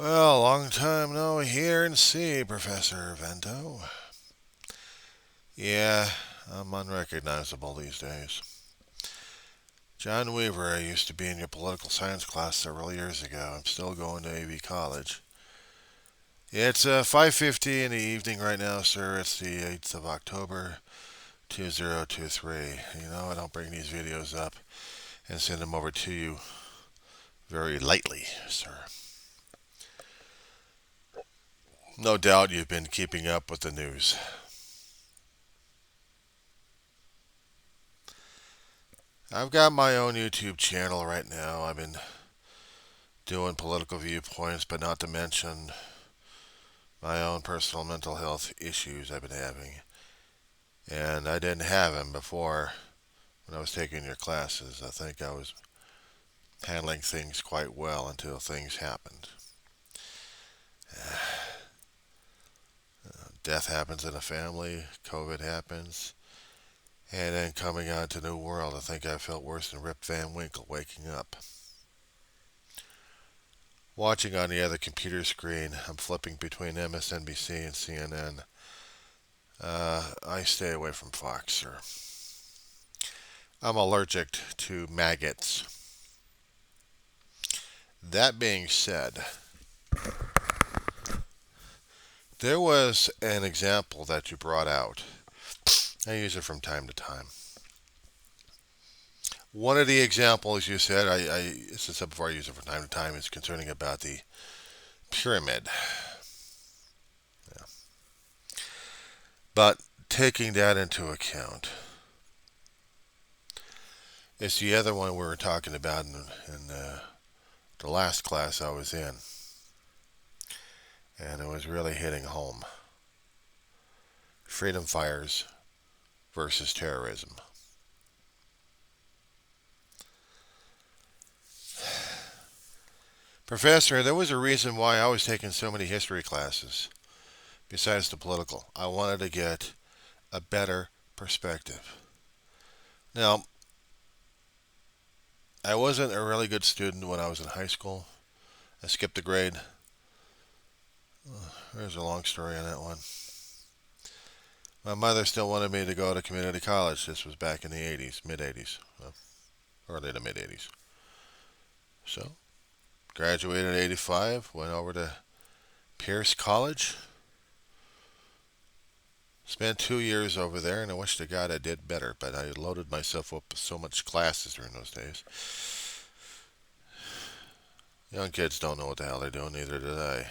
Well, long time no hear and see, Professor Vento. Yeah, I'm unrecognizable these days. John Weaver, I used to be in your political science class several years ago. I'm still going to AV College. It's 5:50 in the evening right now, sir. It's the 8th of October, 2023. I don't bring these videos up and send them over to you very lightly, sir. No doubt you've been keeping up with the news. I've got my own YouTube channel right now. I've been doing political viewpoints, but not to mention my own personal mental health issues I've been having. And I didn't have them before when I was taking your classes. I think I was handling things quite well until things happened. Death happens in a family, COVID happens, and then coming out to New World, I think I felt worse than Rip Van Winkle waking up. Watching on the other computer screen, I'm flipping between MSNBC and CNN. I stay away from Fox, sir. I'm allergic to maggots. That being said, there was an example that you brought out. I use it from time to time. One of the examples you said, as I said before, I use it from time to time, is concerning about the pyramid. Yeah. But taking that into account, it's the other one we were talking about in the last class I was in. And it was really hitting home. Freedom fires versus terrorism. Professor, there was a reason why I was taking so many history classes, besides the political. I wanted to get a better perspective. Now, I wasn't a really good student when I was in high school. I skipped a grade. There's a long story on that one. My mother still wanted me to go to community college. This was back in the 80s, mid 80s, early to mid 80s. So, graduated in 85, went over to Pierce College. Spent 2 years over there, and I wish to God I did better, but I loaded myself up with so much classes during those days. Young kids don't know what the hell they're doing, neither did I.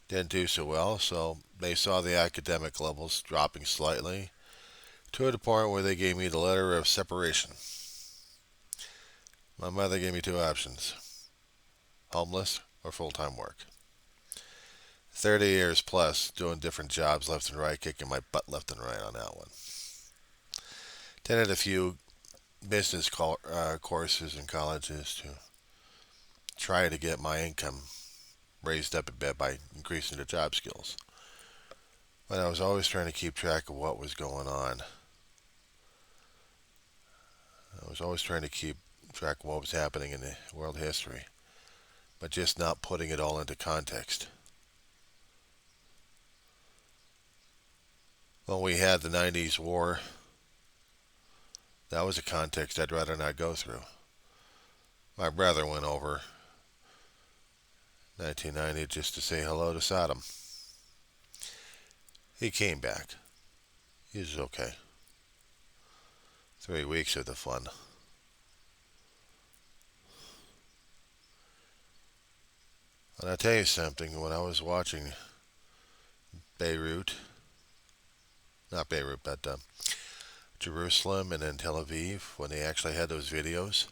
Didn't do so well, so they saw the academic levels dropping slightly to the point where they gave me the letter of separation. My mother gave me two options: homeless or full-time work. 30 years plus doing different jobs left and right, kicking my butt left and right on that one. Attended a few business courses in colleges to try to get my income raised up a bit by increasing the job skills. But I was always trying to keep track of what was going on. I was always trying to keep track of what was happening in the world history, but just not putting it all into context. When we had the 90s war, that was a context I'd rather not go through. My brother went over 1990 just to say hello to Saddam. He came back. He was okay. 3 weeks of the fun. And I'll tell you something, when I was watching Beirut, not Beirut, but Jerusalem and then Tel Aviv, when they actually had those videos,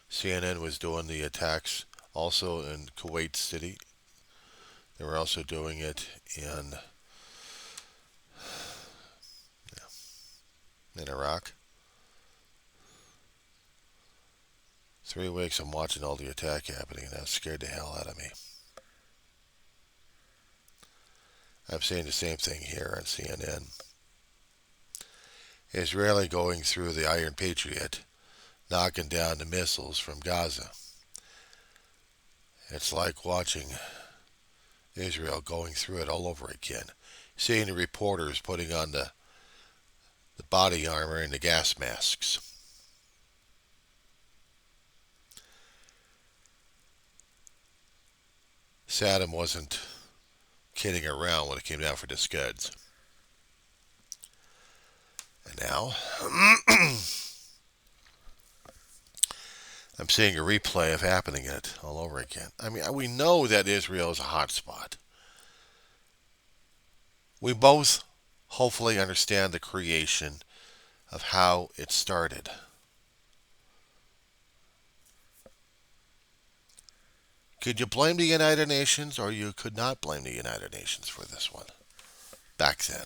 CNN was doing the attacks also in Kuwait City. They were also doing it in Iraq. 3 weeks I'm watching all the attack happening, and that scared the hell out of me. I'm seeing the same thing here on CNN. Israeli going through the Iron Patriot, knocking down the missiles from Gaza. It's like watching Israel going through it all over again. Seeing the reporters putting on the body armor and the gas masks. Saddam wasn't kidding around when it came down for the Scuds. And now, I'm seeing a replay of happening it all over again. I mean, we know that Israel is a hot spot. We both hopefully understand the creation of how it started. Could you blame the United Nations, or you could not blame the United Nations for this one back then?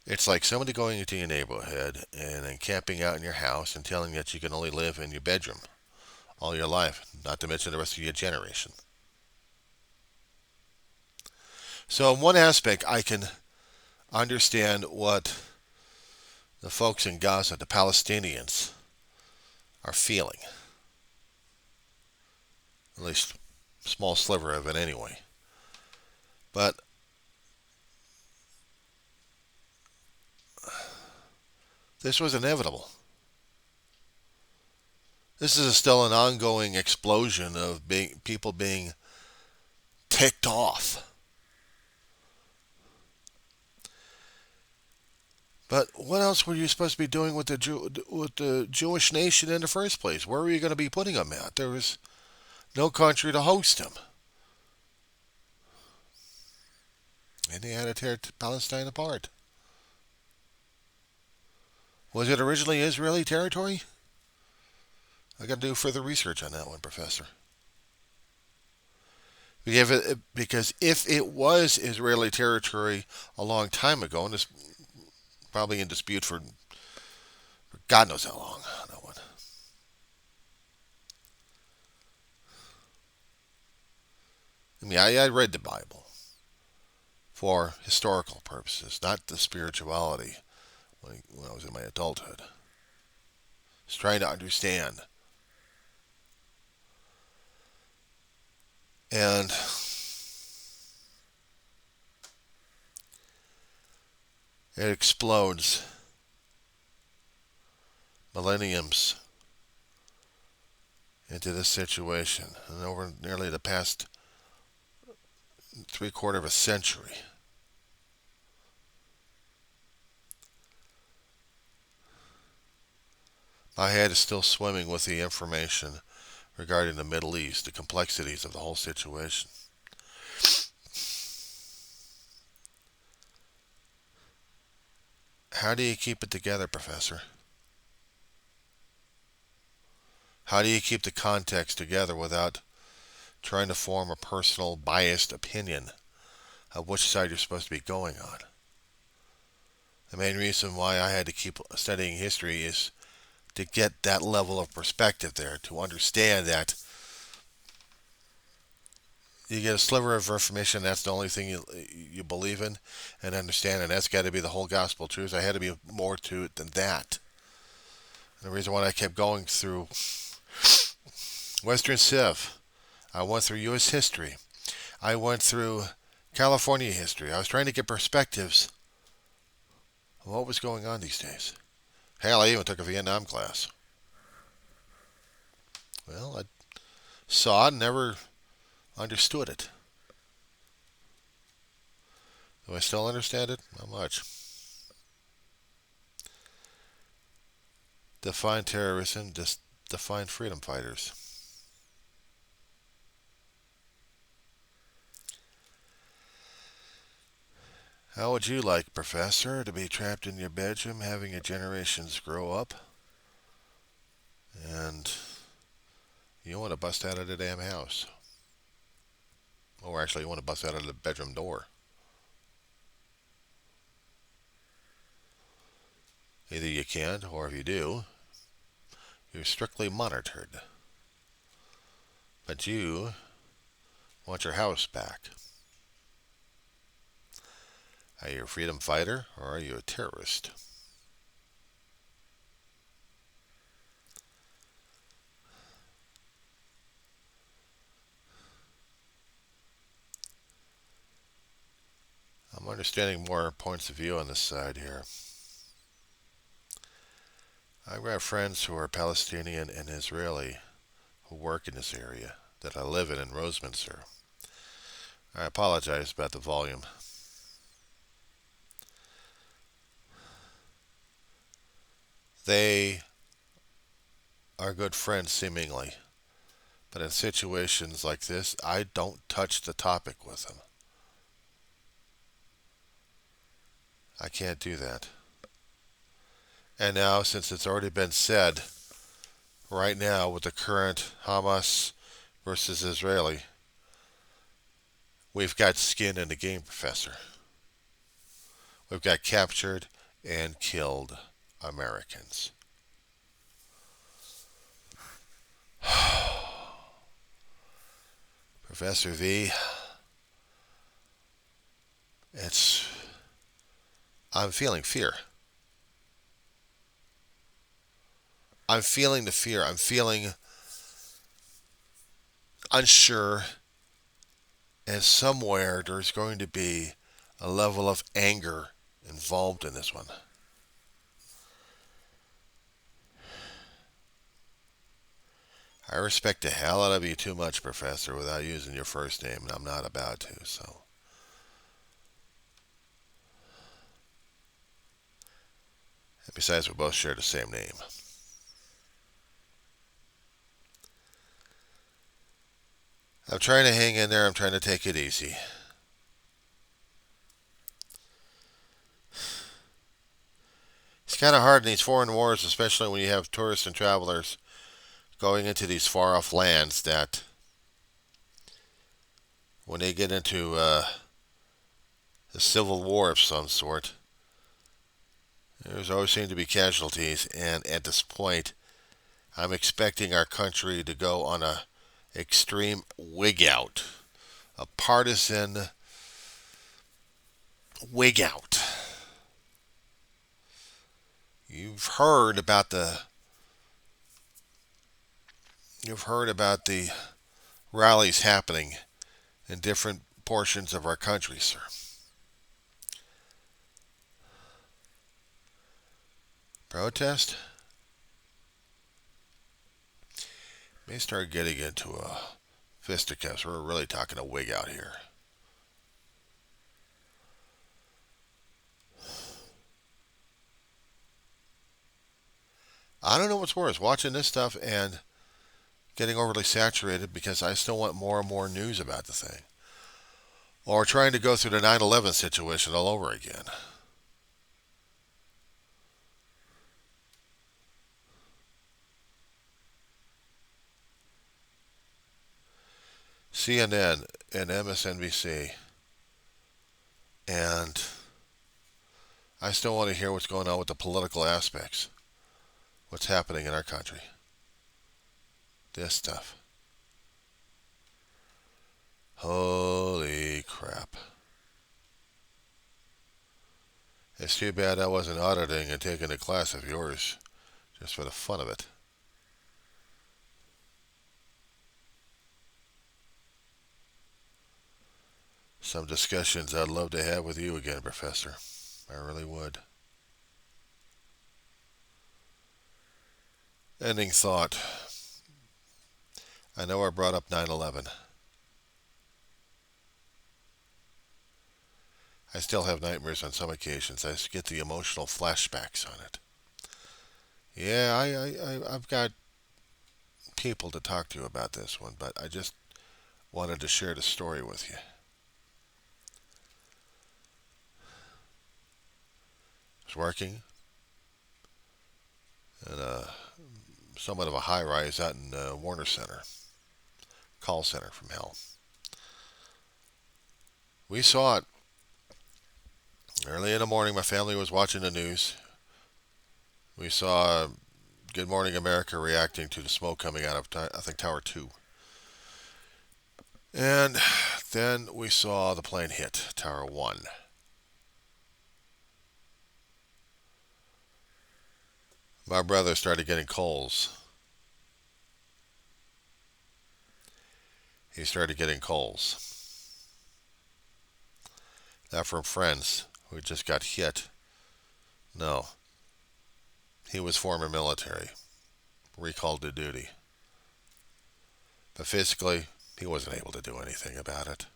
It's like somebody going into your neighborhood and then camping out in your house and telling you that you can only live in your bedroom all your life, not to mention the rest of your generation. So in one aspect, I can understand what the folks in Gaza, the Palestinians, are feeling. At least a small sliver of it anyway. But this was inevitable. This is still an ongoing explosion of people being ticked off. But what else were you supposed to be doing with the Jewish nation in the first place? Where were you going to be putting them at? There was no country to host them. And they had to tear Palestine apart. Was it originally Israeli territory? I got to do further research on that one, Professor. Because if it was Israeli territory a long time ago, and it's probably in dispute for God knows how long, that one. I mean, I read the Bible for historical purposes, not the spirituality when I was in my adulthood. Just trying to understand. And it explodes millenniums into this situation. And over nearly the past 3/4 of a century. My head is still swimming with the information regarding the Middle East, the complexities of the whole situation. How do you keep it together, Professor? How do you keep the context together without trying to form a personal, biased opinion of which side you're supposed to be going on? The main reason why I had to keep studying history is to get that level of perspective there, to understand that you get a sliver of information, that's the only thing you believe in and understand, and that's got to be the whole gospel truth. I had to be more to it than that. And the reason why I kept going through Western Civ, I went through U.S. history, I went through California history. I was trying to get perspectives of what was going on these days. Hell, I even took a Vietnam class. Well, I saw it, never understood it. Do I still understand it? Not much. Define terrorism, define freedom fighters. How would you like, Professor, to be trapped in your bedroom having your generations grow up? And you want to bust out of the damn house. Or actually, you want to bust out of the bedroom door. Either you can't, or if you do, you're strictly monitored. But you want your house back. Are you a freedom fighter, or are you a terrorist? understanding more points of view on this side here. I've got friends who are Palestinian and Israeli who work in this area that I live in Roseminster. I apologize about the volume. They are good friends seemingly, but in situations like this, I don't touch the topic with them. I can't do that. And now, since it's already been said, right now with the current Hamas versus Israeli, we've got skin in the game, Professor. We've got captured and killed Americans. Professor V, I'm feeling fear. I'm feeling the fear. I'm feeling unsure, and somewhere there's going to be a level of anger involved in this one. I respect the hell out of you too much, Professor, without using your first name, and I'm not about to, so. And besides, we both share the same name. I'm trying to hang in there. I'm trying to take it easy. It's kind of hard in these foreign wars, especially when you have tourists and travelers going into these far-off lands that when they get into a civil war of some sort, there's always seem to be casualties, and at this point, I'm expecting our country to go on a extreme wig out, a partisan wig out. You've heard about the rallies happening in different portions of our country, sir. Protest? May start getting into a fisticuffs. We're really talking a wig out here. I don't know what's worse, watching this stuff and getting overly saturated because I still want more and more news about the thing. Or trying to go through the 9/11 situation all over again. CNN and MSNBC. And I still want to hear what's going on with the political aspects. What's happening in our country. This stuff. Holy crap. It's too bad I wasn't auditing and taking a class of yours just for the fun of it. Some discussions I'd love to have with you again, Professor. I really would. Ending thought. I know I brought up 9/11. I still have nightmares on some occasions. I get the emotional flashbacks on it. Yeah, I've got people to talk to about this one, but I just wanted to share the story with you. I was working in somewhat of a high rise out in Warner Center, call center from hell. We saw it early in the morning. My family was watching the news. We saw Good Morning America reacting to the smoke coming out of, I think, Tower 2. And then we saw the plane hit Tower 1. My brother started getting colds. He started getting colds. Not from friends who just got hit. No. He was former military, recalled to duty. But physically, he wasn't able to do anything about it.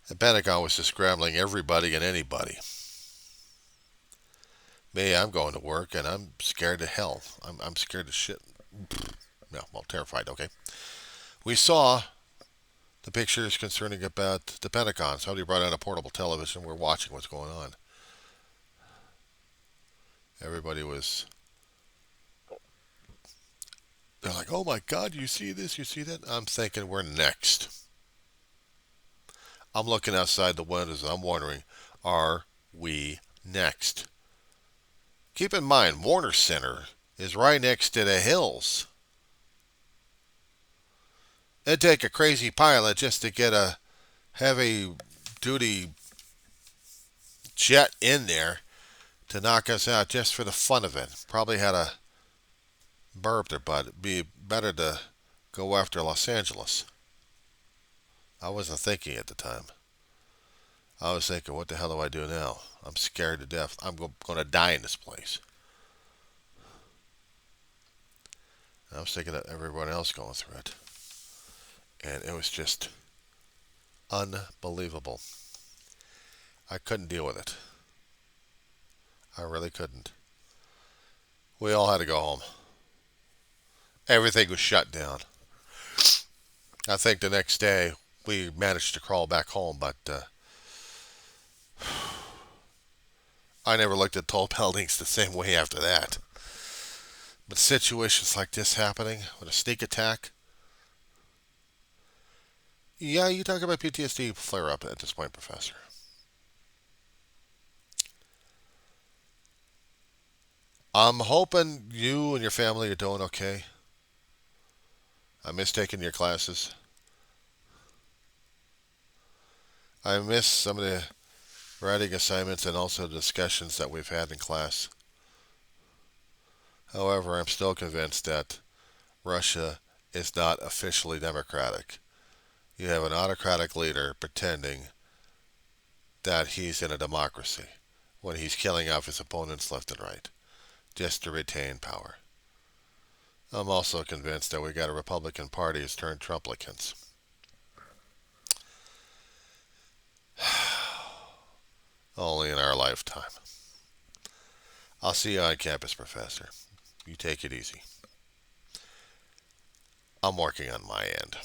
The Pentagon was just scrambling everybody and anybody. Me, I'm going to work and I'm scared to hell. I'm scared to shit. Yeah, well, terrified, okay. We saw the pictures concerning about the Pentagon. Somebody brought out a portable television. We're watching what's going on. Everybody was. They're like, oh my God, you see this? You see that? I'm thinking we're next. I'm looking outside the windows and I'm wondering, are we next? Keep in mind, Warner Center is right next to the hills. It'd take a crazy pilot just to get a heavy duty jet in there to knock us out just for the fun of it. Probably had a burp there, but it'd be better to go after Los Angeles. I wasn't thinking at the time. I was thinking, what the hell do I do now? I'm scared to death. I'm going to die in this place. I was thinking of everyone else going through it. And it was just unbelievable. I couldn't deal with it. I really couldn't. We all had to go home. Everything was shut down. I think the next day we managed to crawl back home, but I never looked at tall buildings the same way after that. But situations like this happening, with a sneak attack, yeah, you talk about PTSD flare up at this point, Professor. I'm hoping you and your family are doing okay. I miss taking your classes. I miss some of the writing assignments and also the discussions that we've had in class. However, I'm still convinced that Russia is not officially democratic. You have an autocratic leader pretending that he's in a democracy when he's killing off his opponents left and right just to retain power. I'm also convinced that we got a Republican Party has turned Trumplicans. Only in our lifetime. I'll see you on campus, Professor. You take it easy. I'm working on my end.